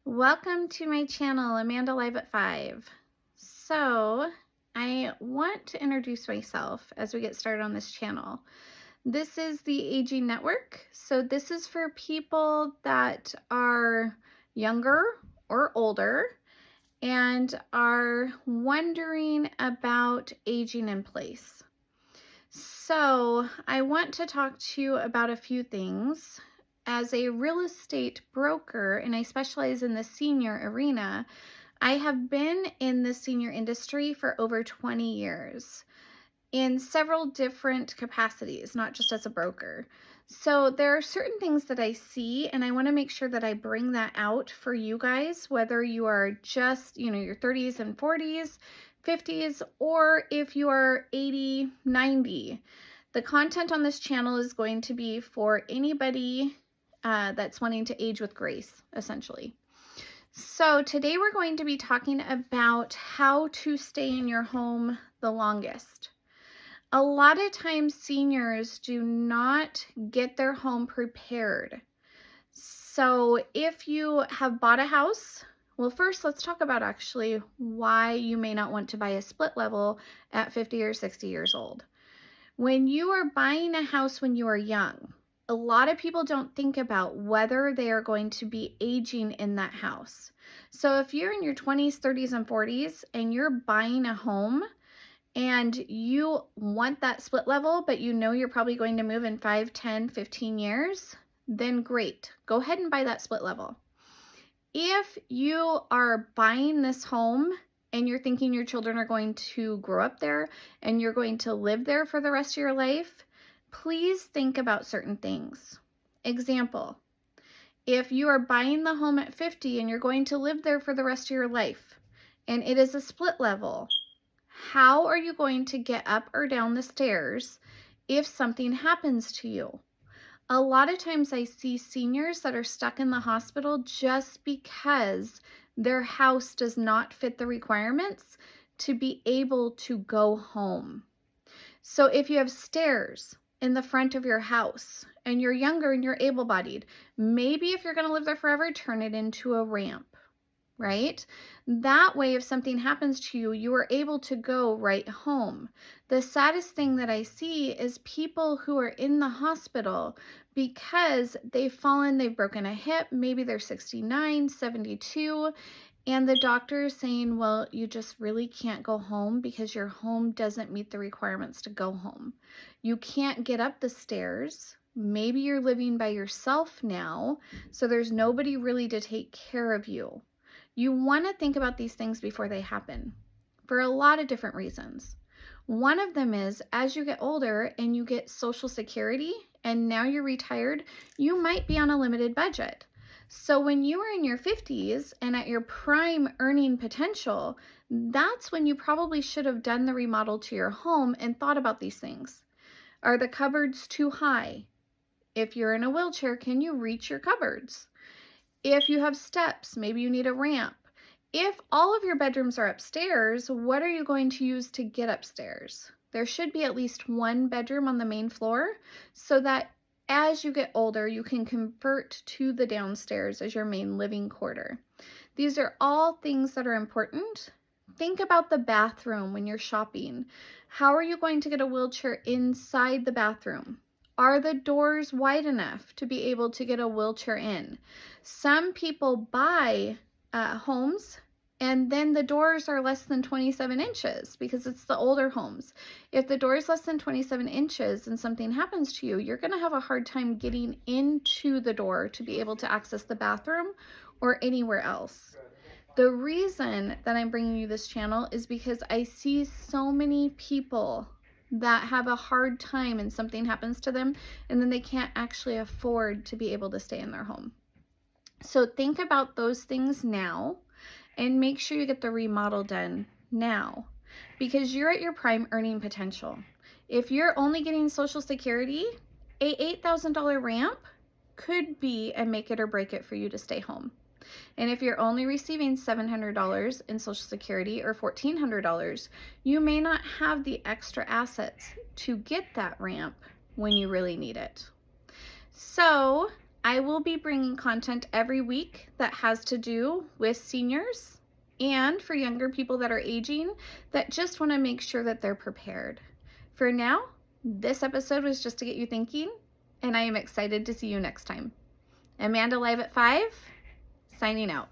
Welcome to my channel, Amanda Live at 5. So, I want to introduce myself as we get started on this channel. This is the Aging Network. So, this is for people that are younger or older and are wondering about aging in place. So, I want to talk to you about a few things. As a real estate broker, and I specialize in the senior arena, I have been in the senior industry for over 20 years in several different capacities, not just as a broker. So there are certain things that I see, and I want to make sure that I bring that out for you guys, whether you are just, your 30s and 40s, 50s, or if you are 80, 90. The content on this channel is going to be for anybody that's wanting to age with grace, essentially. So today we're going to be talking about how to stay in your home the longest. A lot of times seniors do not get their home prepared. So if you have bought a house, well, first let's talk about actually why you may not want to buy a split level at 50 or 60 years old. When you are buying a house when you are young, a lot of people don't think about whether they are going to be aging in that house. So if you're in your 20s, 30s, and 40s and you're buying a home and you want that split level, but you know you're probably going to move in 5, 10, 15 years, then great. Go ahead and buy that split level. If you are buying this home and you're thinking your children are going to grow up there and you're going to live there for the rest of your life, please think about certain things. Example, if you are buying the home at 50 and you're going to live there for the rest of your life and it is a split level, how are you going to get up or down the stairs if something happens to you? A lot of times I see seniors that are stuck in the hospital just because their house does not fit the requirements to be able to go home. So if you have stairs in the front of your house and you're younger and you're able-bodied, maybe if you're going to live there forever, turn it into a ramp, right? That way, if something happens to you, you are able to go right home. The saddest thing that I see is people who are in the hospital because they've fallen, they've broken a hip, maybe they're 69, 72, and the doctor is saying, well, you just really can't go home because your home doesn't meet the requirements to go home. You can't get up the stairs. Maybe you're living by yourself now, so there's nobody really to take care of you. You want to think about these things before they happen for a lot of different reasons. One of them is as you get older and you get Social Security and now you're retired, you might be on a limited budget. So when you are in your 50s and at your prime earning potential, that's when you probably should have done the remodel to your home and thought about these things. Are the cupboards too high? If you're in a wheelchair, can you reach your cupboards? If you have steps, maybe you need a ramp. If all of your bedrooms are upstairs, what are you going to use to get upstairs? There should be at least one bedroom on the main floor so that as you get older, you can convert to the downstairs as your main living quarter. These are all things that are important. Think about the bathroom when you're shopping. How are you going to get a wheelchair inside the bathroom? Are the doors wide enough to be able to get a wheelchair in? Some people buy homes and then the doors are less than 27 inches because it's the older homes. If the door is less than 27 inches and something happens to you, you're going to have a hard time getting into the door to be able to access the bathroom or anywhere else. The reason that I'm bringing you this channel is because I see so many people that have a hard time and something happens to them and then they can't actually afford to be able to stay in their home. So think about those things now and make sure you get the remodel done now because you're at your prime earning potential. If you're only getting Social Security, a $8,000 ramp could be a make it or break it for you to stay home. And if you're only receiving $700 in Social Security or $1,400, you may not have the extra assets to get that ramp when you really need it. So I will be bringing content every week that has to do with seniors and for younger people that are aging that just want to make sure that they're prepared. For now, this episode was just to get you thinking, and I am excited to see you next time. Amanda Live at 5, signing out.